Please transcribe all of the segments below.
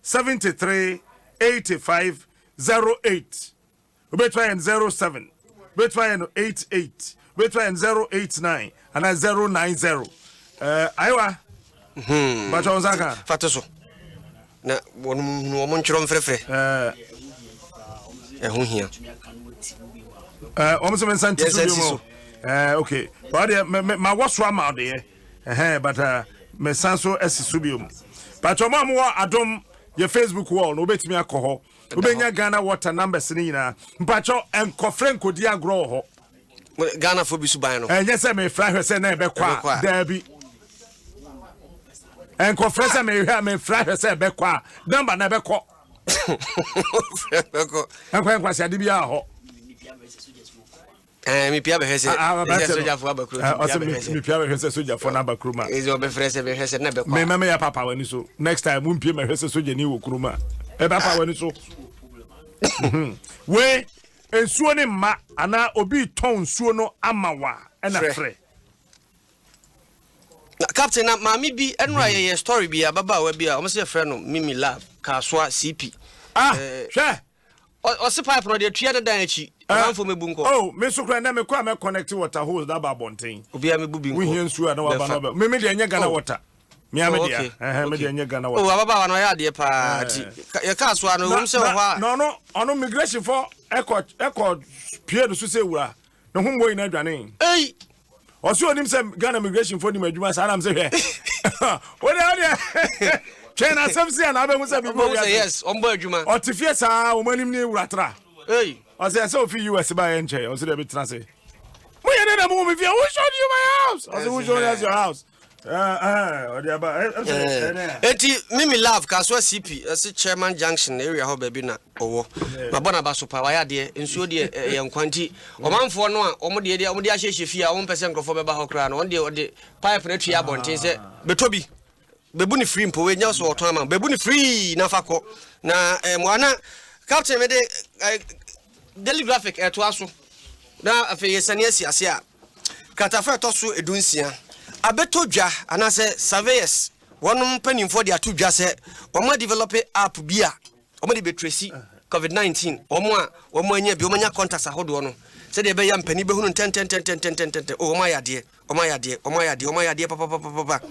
73 85 08. We try and 07. We try and 88. We try and 089 and 090. Aywa. But on Zaka. Fatoso. Na woman chron frefre. Here. Almost Santi. Okay. But my what's wrong out there? But me sanso esi subium. But your mom wa Adom your Facebook wall no bet me alcohol. Ubenya Ghana water numbers ni na. Mpacho enkofren kodi agro ho. Ghana for bisu no. Yes me fly say na be kwa. Derby. Enkofren say me fly say be kwa. Number na be kwa. Enkwa sia dibia ho. Mi pia be hese soja fo abakru. Mi pia be hese soja fo na abakru ma. Ezi obe frese be hese na be kwa. Me ya papa wani so. Next time mu pia me hese soja ni wo kuruma. E papa wani so. We ensuo ne ma ana obi ton nsuo no amawa e na frɛ. Captain na mami bi enra ye story bi ababa wa bi a o se frɛ no Mimi Love Kaswa CP. Hwɛ. O se pipe no de tua de dan achi. Amfo mebu nko. Oh, me so kra na me kwa me connect water hose da ba bonten. Obi a mebu bi nko. We here nsuo na wa ba no ba. Me de anya Ghana water. Me am dia. Me de anya Ghana water. Oh, ababa wa no ya de pa ti. Ye Kaswa no wom se ho a. No, ono migration for echo pie do so se wura. No ho moyi na adwane. Ei. Oso onim se Ghana migration for ni madwuma sa na me se hwe. Ode China samsi na abehu se bi bo. Yes, ombo adwuma. Otifie sa o manim ni wura tra. Ei. I say, so if you US by enche, I said a bit transit. We are in a movie. Who showed you my house? I said, who showed us your house? Eti Mimi Love Kaswa CP, as a Chairman Junction area, how baby na owo. Mabona basopa waya de, nsuo de yankwanti. Omanfo no a omode de omode ahyehye fie a 1% crofo beba hokra no. On de pipe na twa abonten se betobi. Bebu ni free mpo we nya so oton ama. Bebu ni free na fakọ. Na mwana captain me de daily graphic to aso na afi yesani asiase a katafa to so edunsia abeto dwa anase surveyors wonum panimfo de ato dwa se omo develop app bia omo de betresi covid-19 omo anya bi omo nya contacts ahodo no se de be ya mpani be hunu 10 o omo yade papa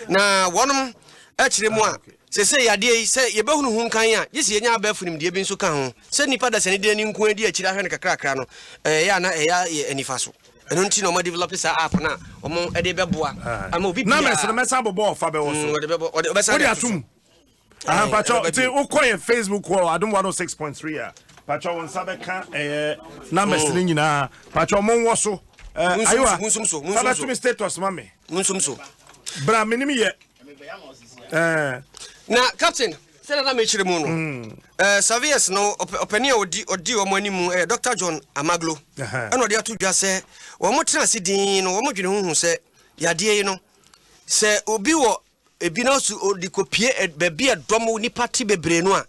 na wonum akire mu a se yade yi se ye behunu hu kan a yesi yenya abafunim de bi nso kan ho se nipa da sene de ni nko adi akira hwe ne kakra no ya na ya enifa so eno nti no mo develop sa app na omo ede beboa ama obi na mesere mesa bobo fa be wo so ode besa ode atum pacho ti ukoye Facebook wall Adom 106.3 a pacho won sabeka na mesere nyina pacho mo wo so ayiwa fa to status mame munsumso bra minim ye na captain say na me chire mu no service no openia odi omo animu Dr. John Amaglo eno de ato dwa se wo mo tena sidin no wo mo dwene hu se yade yi no se obi wo ebi na so odi kopie bebia dom ni party bebre no a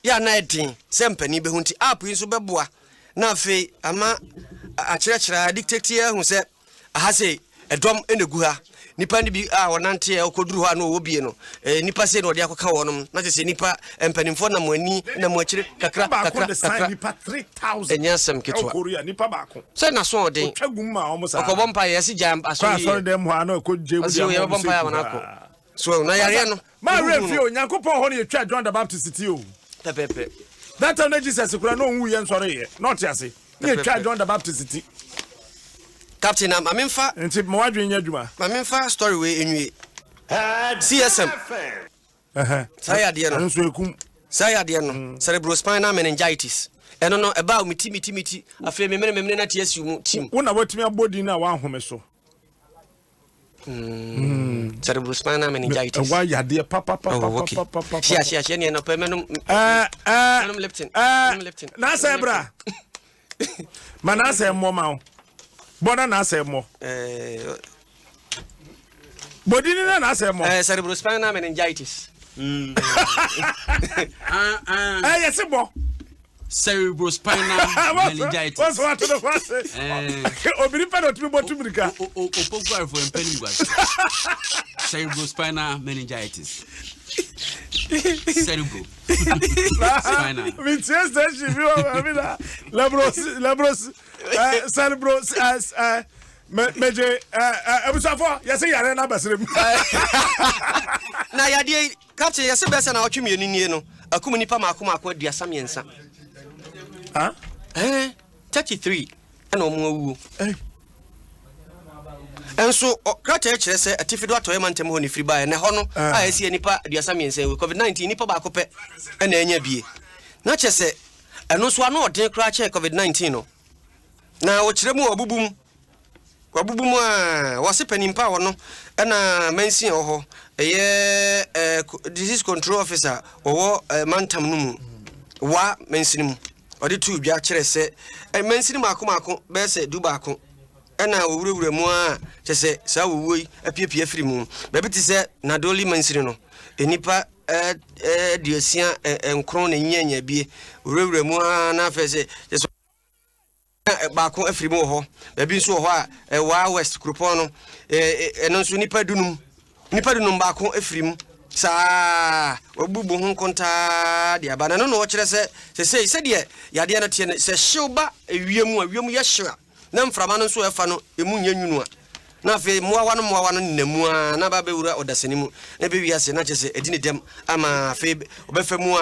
ya na edin se mpani be hu nti app yi so beboa na afi ama akire dictate hu se aha se edom enegu ha nipa ni bi wonante e okoduru ha no obie no nipa se no de akoka wonom na se nipa empanimfo na moani na moachire kakra nipa 3000 enyasem ketwa Korea nipa baako se na so den twagum ma omo sa okobompa yesi jam aso sorry dem ho na okodje mu dia bompa ya manako so na yare no ma refi o nyankopon ho ne twa John the Baptist ti o pepepe that time Jesus kura no hu ye nsore ye not yase ne twa John the Baptist ti Captain Amemfa nti mo wadwen nya dwuma Amemfa story we enwie CSM sayade no nso ekum sayade no cerebrospinal meningitis eno no eba miti afi memene na TSU mu team wona watimi abodi na wa home so cerebrospinal meningitis wa yade papa sia ne no pemenum leptin na say bra mana say mo ma bona na say mo body ni na say mo cerebrospinal meningitis yes bo cerebrospinal meningitis what's what to the first obiri pa no tumi botu mirika opoguar for empeni guas cerebrospinal meningitis Cerebro. Spinal. With station, Labros, Cerebro, Major, Abusafo, yes, I ran up as him. Now, your dear Captain, yes, best and our community, a community Pama, dear Samiansa. Huh? 33 and no and so Crater say a Tifido to Eman Temoni free by and a honor. I see any part, dear Samian say, COVID-19, Nipa Bacope, and then be. Not just say, and no one or dear crash COVID-19. Now, what's the more boom? Wabubuma was a pen in power, no, and mention or a disease control officer or mantam num. Wa mention or the two Biachere say, and mention Macumako, Besse Dubaco. And now we will more to say, so we appear free moon. Baby said, Nadoli Mansino, a nipper, dear Sia and Crown and Yanya be, we will more nafese, just Baco every more, baby so high, a wild west Crupono, and also Nipper Dunum Baco Ephraim, sa, or Bubu Hon Conta, dear, but I don't know what you say, said, yeah, Yadiana says, Shoba, a Yum Yashua. Nam framano so efano emu nyanyunu na fe moa wano nemu na ba bewura odasenimu na be wiase na chese edini dem ama fe obefe mu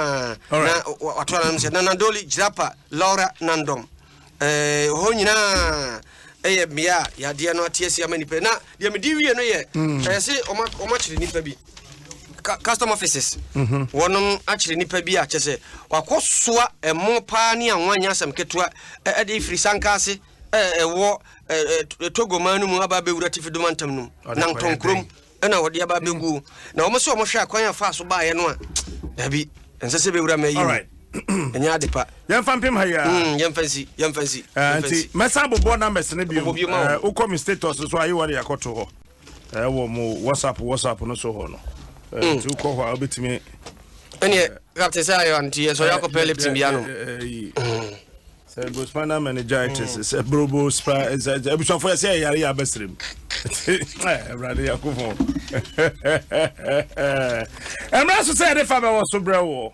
na watwana mse na Nadoli Jirapa Laura Nandom ho nyina eye bia ya de no atiesi amanipe na de me diwie no ye se oma chiri nipa bi custom offices wonom achiri nipa bi a chese wakosoa emo pa ne anwanya asem ketua de free sankase wo Togo manu mu aba be wura tifido mantam num nan tonkrom na wode aba be gu na omo so omo hwa akwan afa so ba ye no a dabi ense se be wura ma yi alright enya de pa yemfa mpem ha ya yemfansi anti mesa bobo numbers ne bi uko mi status so ayi wore yakoto ho wo mo whatsapp no so ho no tu ko ho obetimi ene captain say anti so yakopɛ leptin bia no Spinal meningitis, brobo spa, for say, Yari Abestrim. Brother Yakufo. And Rasu said if I was so bravo.